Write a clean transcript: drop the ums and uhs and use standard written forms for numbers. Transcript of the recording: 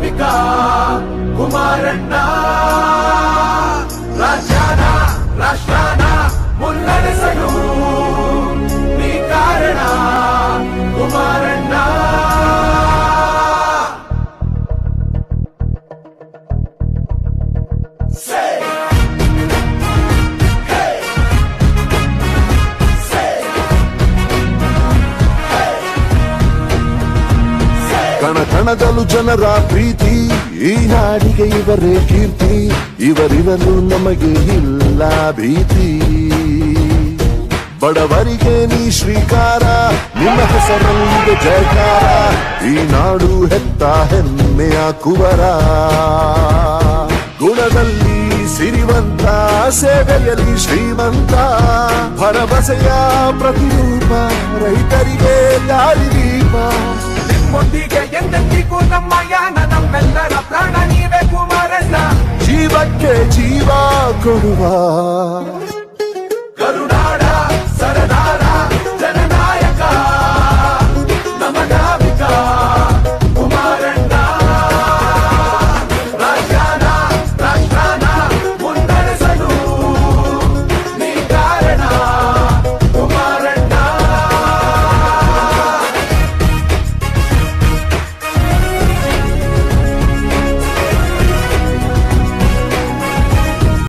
ಶ್ರಮಿಕ ಕುಮಾರಣ್ಣ ರಾಜ್ಯಾನ ರಾಷ್ಟ್ರಾನ ಮುನ್ನಡೆಸಲು ನೀ ಕಾರಣ ಕುಮಾರಣ್ಣ. ಕಣ ಕಣದಲ್ಲೂ ಜನರ ಪ್ರೀತಿ, ಈ ನಾಡಿಗೆ ಇವರೇ ಕೀರ್ತಿ, ಇವರಿರಲು ನಮಗೆ ಇಲ್ಲ ಭೀತಿ. ಬಡವರಿಗೆ ನೀ ಶ್ರೀಕಾರ, ನಿಮ್ಮ ಹೆಸರಲ್ಲಿದೆ ಜಯಕಾರ, ಈ ನಾಡು ಹೆತ್ತ ಹೆಮ್ಮೆಯ ಕುವರ. ಗುಣದಲ್ಲಿ ಸಿರಿವಂತ, ಸೇವೆಯಲ್ಲಿ ಶ್ರೀಮಂತ, ಭರವಸೆಯ ಪ್ರತಿರೂಪ, ರೈತರಿಗೆ ದಾರಿದೀಪ. ನಿಮ್ಮೊಂದಿಗೆ ಎಂದೆಂದಿಗೂ ನಮ್ಮ ಯಾನ, ನಮ್ಮೆಲ್ಲರ ಪ್ರಾಣ ನೀವೇ ಕುಮಾರಣ್ಣ. ಜೀವಕ್ಕೆ ಜೀವ ಕೊಡುವ